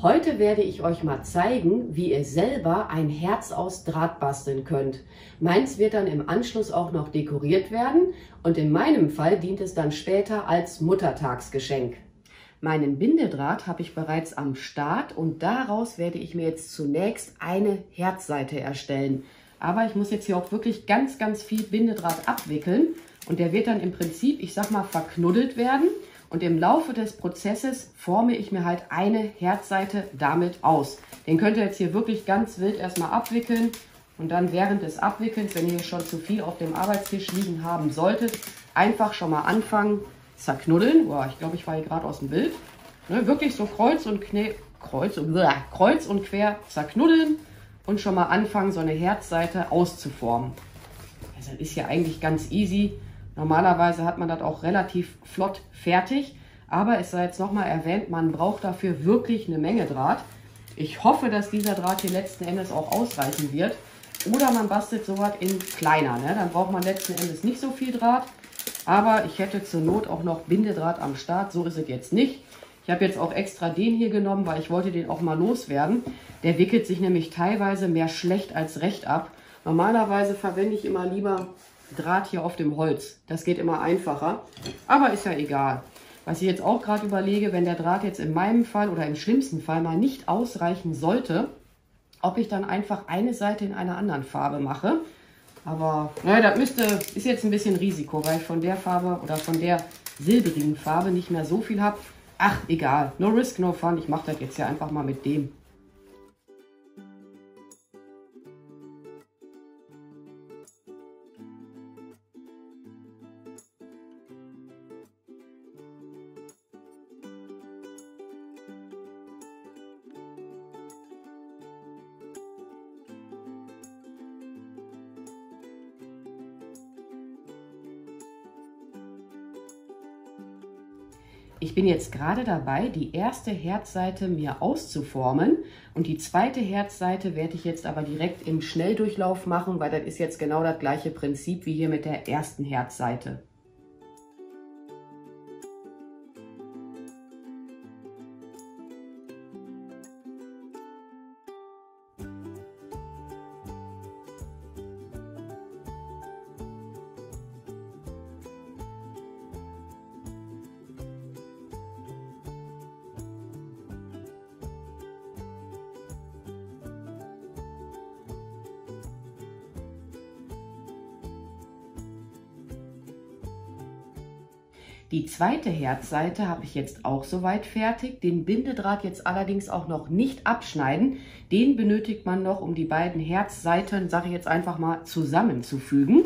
Heute werde ich euch mal zeigen, wie ihr selber ein Herz aus Draht basteln könnt. Meins wird dann im Anschluss auch noch dekoriert werden und in meinem Fall dient es dann später als Muttertagsgeschenk. Meinen Bindedraht habe ich bereits am Start und daraus werde ich mir jetzt zunächst eine Herzseite erstellen. Aber ich muss jetzt hier auch wirklich ganz viel Bindedraht abwickeln und der wird dann im Prinzip, ich sag mal, verknuddelt werden. Und im Laufe des Prozesses forme ich mir halt eine Herzseite damit aus. Den könnt ihr jetzt hier wirklich ganz wild erstmal abwickeln und dann während des Abwickelns, wenn ihr schon zu viel auf dem Arbeitstisch liegen haben solltet, einfach schon mal anfangen zerknuddeln. Boah, ich glaube, ich war hier gerade aus dem Bild. Ne, wirklich so kreuz und quer zerknuddeln und schon mal anfangen, so eine Herzseite auszuformen. Also das ist ja eigentlich ganz easy. Normalerweise hat man das auch relativ flott fertig, aber es sei jetzt nochmal erwähnt, man braucht dafür wirklich eine Menge Draht. Ich hoffe, dass dieser Draht hier letzten Endes auch ausreichen wird. Oder man bastelt sowas in kleiner, ne? Dann braucht man letzten Endes nicht so viel Draht. Aber ich hätte zur Not auch noch Bindedraht am Start, so ist es jetzt nicht. Ich habe jetzt auch extra den hier genommen, weil ich wollte den auch mal loswerden. Der wickelt sich nämlich teilweise mehr schlecht als recht ab. Normalerweise verwende ich immer lieber Draht hier auf dem Holz. Das geht immer einfacher, aber ist ja egal. Was ich jetzt auch gerade überlege, wenn der Draht jetzt in meinem Fall oder im schlimmsten Fall mal nicht ausreichen sollte, ob ich dann einfach eine Seite in einer anderen Farbe mache. Aber naja, das ist jetzt ein bisschen Risiko, weil ich von der Farbe oder von der silbrigen Farbe nicht mehr so viel habe. Ach, egal. No risk, no fun. Ich mache das jetzt ja einfach mal mit dem. Ich bin jetzt gerade dabei, die erste Herzseite mir auszuformen und die zweite Herzseite werde ich jetzt aber direkt im Schnelldurchlauf machen, weil das ist jetzt genau das gleiche Prinzip wie hier mit der ersten Herzseite. Die zweite Herzseite habe ich jetzt auch soweit fertig. Den Bindedraht jetzt allerdings auch noch nicht abschneiden. Den benötigt man noch, um die beiden Herzseiten, sage ich jetzt einfach mal, zusammenzufügen.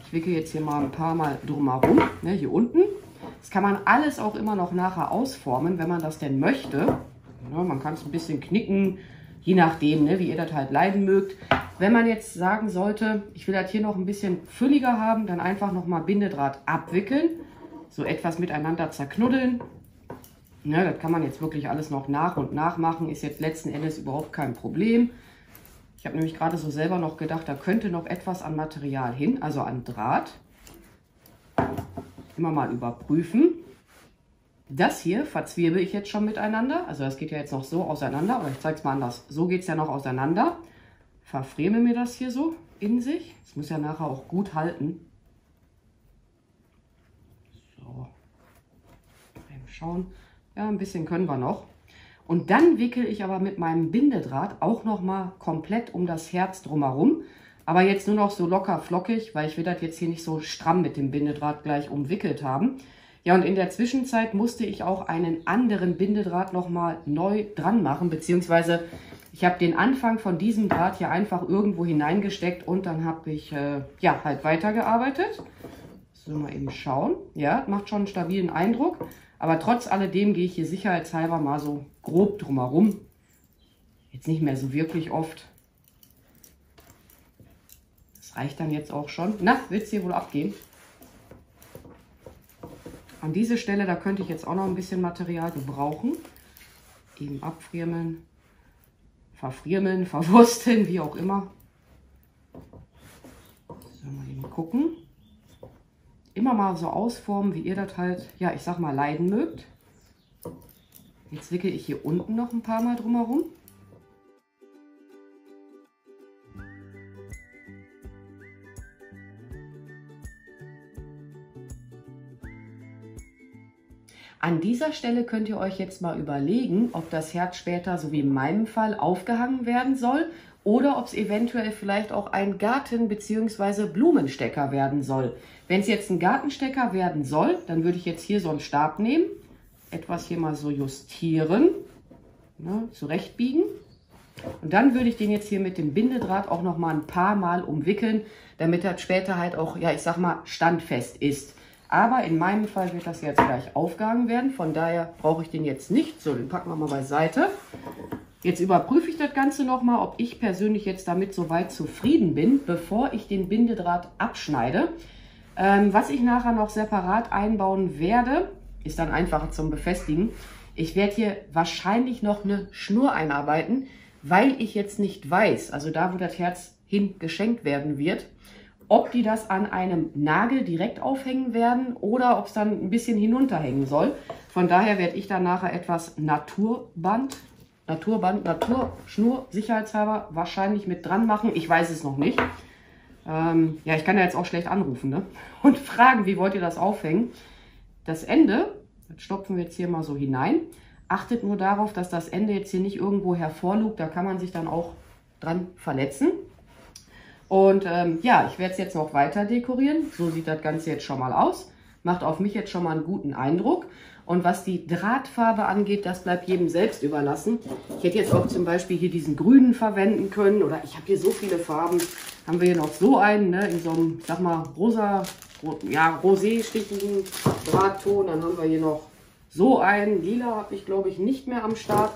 Ich wickel jetzt hier mal ein paar Mal drumherum, ne, hier unten. Das kann man alles auch immer noch nachher ausformen, wenn man das denn möchte. Ja, man kann es ein bisschen knicken, je nachdem, ne, wie ihr das halt leiden mögt. Wenn man jetzt sagen sollte, ich will das hier noch ein bisschen fülliger haben, dann einfach nochmal Bindedraht abwickeln. So etwas miteinander zerknuddeln. Ja, das kann man jetzt wirklich alles noch nach und nach machen. Ist jetzt letzten Endes überhaupt kein Problem. Ich habe nämlich gerade so selber noch gedacht, da könnte noch etwas an Material hin, also an Draht. Immer mal überprüfen. Das hier verzwirbel ich jetzt schon miteinander. Also das geht ja jetzt noch so auseinander. Oder ich zeige es mal anders. So geht es ja noch auseinander. Verfremel mir das hier so in sich. Das muss ja nachher auch gut halten. Schauen. Ja, ein bisschen können wir noch. Und dann wickel ich aber mit meinem Bindedraht auch noch mal komplett um das Herz drumherum. Aber jetzt nur noch so locker flockig, weil ich will das jetzt hier nicht so stramm mit dem Bindedraht gleich umwickelt haben. Ja, und in der Zwischenzeit musste ich auch einen anderen Bindedraht noch mal neu dran machen, beziehungsweise ich habe den Anfang von diesem Draht hier einfach irgendwo hineingesteckt und dann habe ich ja halt weitergearbeitet. So, mal eben schauen. Ja, macht schon einen stabilen Eindruck. Aber trotz alledem gehe ich hier sicherheitshalber mal so grob drumherum. Jetzt nicht mehr so wirklich oft. Das reicht dann jetzt auch schon. Na, wird es hier wohl abgehen? An dieser Stelle, da könnte ich jetzt auch noch ein bisschen Material gebrauchen. Eben abfriemeln, verfriemeln, verwursteln, wie auch immer. So, mal eben gucken. Immer mal so ausformen, wie ihr das halt, ja, ich sag mal, leiden mögt. Jetzt wickel ich hier unten noch ein paar Mal drumherum. An dieser Stelle könnt ihr euch jetzt mal überlegen, ob das Herz später, so wie in meinem Fall, aufgehangen werden soll oder ob es eventuell vielleicht auch ein Garten- bzw. Blumenstecker werden soll. Wenn es jetzt ein Gartenstecker werden soll, dann würde ich jetzt hier so einen Stab nehmen, etwas hier mal so justieren, ne, zurechtbiegen. Und dann würde ich den jetzt hier mit dem Bindedraht auch noch mal ein paar Mal umwickeln, damit das später halt auch, ja, ich sag mal, standfest ist. Aber in meinem Fall wird das jetzt gleich aufgehangen werden. Von daher brauche ich den jetzt nicht. So, den packen wir mal beiseite. Jetzt überprüfe ich das Ganze nochmal, ob ich persönlich jetzt damit soweit zufrieden bin, bevor ich den Bindedraht abschneide. Was ich nachher noch separat einbauen werde, ist dann einfacher zum Befestigen. Ich werde hier wahrscheinlich noch eine Schnur einarbeiten, weil ich jetzt nicht weiß, also da, wo das Herz hin geschenkt werden wird, ob die das an einem Nagel direkt aufhängen werden oder ob es dann ein bisschen hinunterhängen soll. Von daher werde ich dann nachher etwas Naturschnur sicherheitshalber wahrscheinlich mit dran machen. Ich weiß es noch nicht. Ja, ich kann ja jetzt auch schlecht anrufen, ne? Und fragen, wie wollt ihr das aufhängen? Das Ende, das stopfen wir jetzt hier mal so hinein. Achtet nur darauf, dass das Ende jetzt hier nicht irgendwo hervorlugt. Da kann man sich dann auch dran verletzen. Und ja, ich werde es jetzt noch weiter dekorieren. So sieht das Ganze jetzt schon mal aus. Macht auf mich jetzt schon mal einen guten Eindruck. Und was die Drahtfarbe angeht, das bleibt jedem selbst überlassen. Ich hätte jetzt auch zum Beispiel hier diesen grünen verwenden können. Oder ich habe hier so viele Farben. Haben wir hier noch so einen, ne, in so einem, ich sag mal, rosa, ja, rosé-stichigen Drahtton. Dann haben wir hier noch so einen. Lila habe ich, glaube ich, nicht mehr am Start.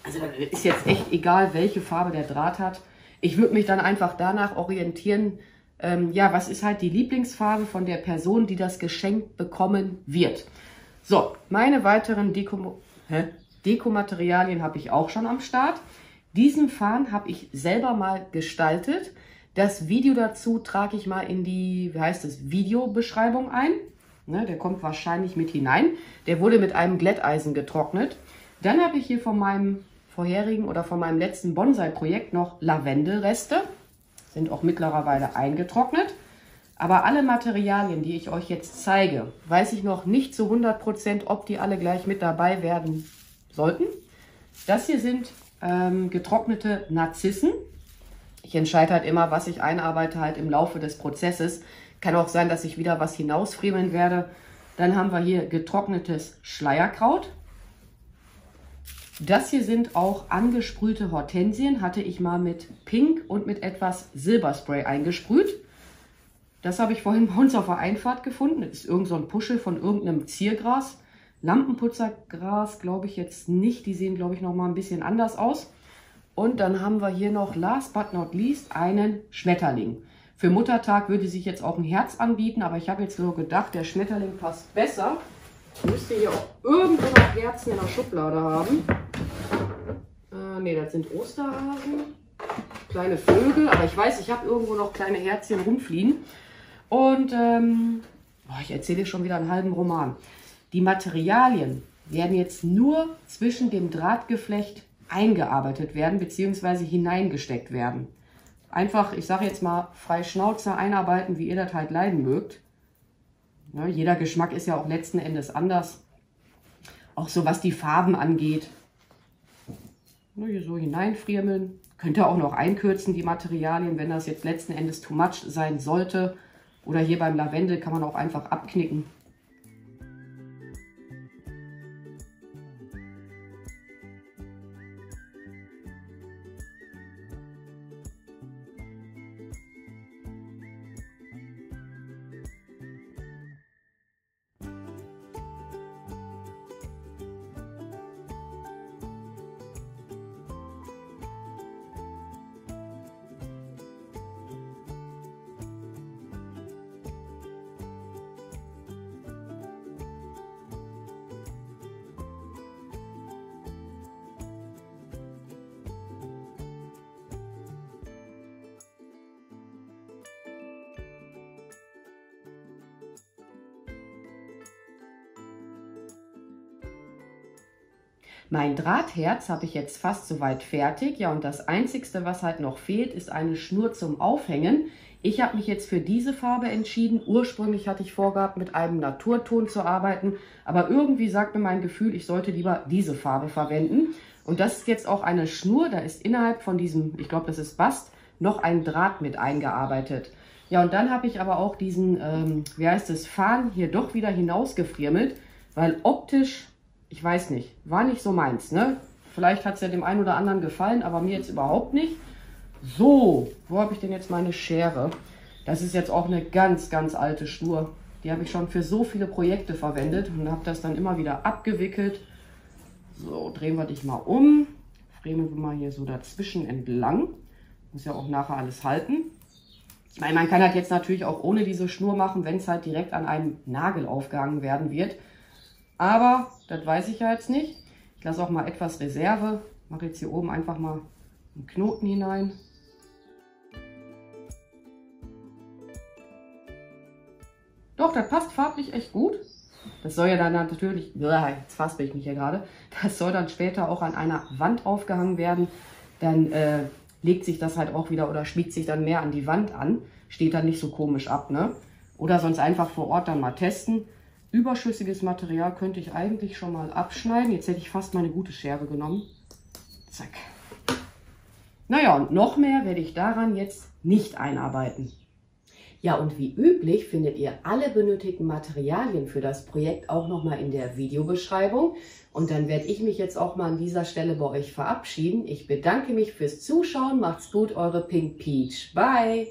Also ist jetzt echt egal, welche Farbe der Draht hat. Ich würde mich dann einfach danach orientieren, ja, was ist halt die Lieblingsfarbe von der Person, die das Geschenk bekommen wird. So, meine weiteren Dekomaterialien habe ich auch schon am Start. Diesen Farn habe ich selber mal gestaltet. Das Video dazu trage ich mal in die, wie heißt es, Videobeschreibung ein. Ne, der kommt wahrscheinlich mit hinein. Der wurde mit einem Glätteisen getrocknet. Dann habe ich hier von meinem vorherigen oder von meinem letzten Bonsai-Projekt noch Lavendelreste. Sind auch mittlerweile eingetrocknet. Aber alle Materialien, die ich euch jetzt zeige, weiß ich noch nicht zu 100%, ob die alle gleich mit dabei werden sollten. Das hier sind getrocknete Narzissen. Ich entscheide halt immer, was ich einarbeite, halt im Laufe des Prozesses. Kann auch sein, dass ich wieder was hinausfriemeln werde. Dann haben wir hier getrocknetes Schleierkraut. Das hier sind auch angesprühte Hortensien. Hatte ich mal mit Pink und mit etwas Silberspray eingesprüht. Das habe ich vorhin bei uns auf der Einfahrt gefunden. Das ist irgend so ein Puschel von irgendeinem Ziergras. Lampenputzergras glaube ich jetzt nicht. Die sehen, glaube ich, noch mal ein bisschen anders aus. Und dann haben wir hier noch, last but not least, einen Schmetterling. Für Muttertag würde sich jetzt auch ein Herz anbieten, aber ich habe jetzt so gedacht, der Schmetterling passt besser. Müsste hier auch irgendwo noch Herzen in der Schublade haben. Ne, das sind Osterhasen. Kleine Vögel, aber ich weiß, ich habe irgendwo noch kleine Herzchen rumfliegen. Und ich erzähle schon wieder einen halben Roman. Die Materialien werden jetzt nur zwischen dem Drahtgeflecht eingearbeitet werden bzw. hineingesteckt werden. Einfach, ich sage jetzt mal, frei Schnauze einarbeiten, wie ihr das halt leiden mögt. Ne, jeder Geschmack ist ja auch letzten Endes anders. Auch so was die Farben angeht. Ne, hier so hineinfriemeln. Könnt ihr auch noch einkürzen, die Materialien, wenn das jetzt letzten Endes too much sein sollte. Oder hier beim Lavendel kann man auch einfach abknicken. Mein Drahtherz habe ich jetzt fast soweit fertig. Ja, und das Einzigste, was halt noch fehlt, ist eine Schnur zum Aufhängen. Ich habe mich jetzt für diese Farbe entschieden. Ursprünglich hatte ich vorgehabt, mit einem Naturton zu arbeiten. Aber irgendwie sagt mir mein Gefühl, ich sollte lieber diese Farbe verwenden. Und das ist jetzt auch eine Schnur. Da ist innerhalb von diesem, ich glaube, das ist Bast, noch ein Draht mit eingearbeitet. Ja, und dann habe ich aber auch diesen, wie heißt es, Faden hier doch wieder hinausgefriemelt, weil optisch, ich weiß nicht, war nicht so meins, ne? Vielleicht hat es ja dem einen oder anderen gefallen, aber mir jetzt überhaupt nicht. So, wo habe ich denn jetzt meine Schere? Das ist jetzt auch eine ganz, ganz alte Schnur. Die habe ich schon für so viele Projekte verwendet und habe das dann immer wieder abgewickelt. So, drehen wir dich mal um. Fremeln wir mal hier so dazwischen entlang. Muss ja auch nachher alles halten. Ich meine, man kann das jetzt natürlich auch ohne diese Schnur machen, wenn es halt direkt an einem Nagel aufgehangen werden wird. Aber das weiß ich ja jetzt nicht. Ich lasse auch mal etwas Reserve. Mache jetzt hier oben einfach mal einen Knoten hinein. Doch, das passt farblich echt gut. Das soll ja dann natürlich, jetzt faspel ich mich hier gerade, das soll dann später auch an einer Wand aufgehangen werden. Dann legt sich das halt auch wieder oder schmiegt sich dann mehr an die Wand an. Steht dann nicht so komisch ab, ne? Oder sonst einfach vor Ort dann mal testen. Überschüssiges Material könnte ich eigentlich schon mal abschneiden. Jetzt hätte ich fast meine gute Schere genommen. Zack. Naja, und noch mehr werde ich daran jetzt nicht einarbeiten. Ja, und wie üblich findet ihr alle benötigten Materialien für das Projekt auch nochmal in der Videobeschreibung. Und dann werde ich mich jetzt auch mal an dieser Stelle bei euch verabschieden. Ich bedanke mich fürs Zuschauen. Macht's gut, eure Pink Peach. Bye!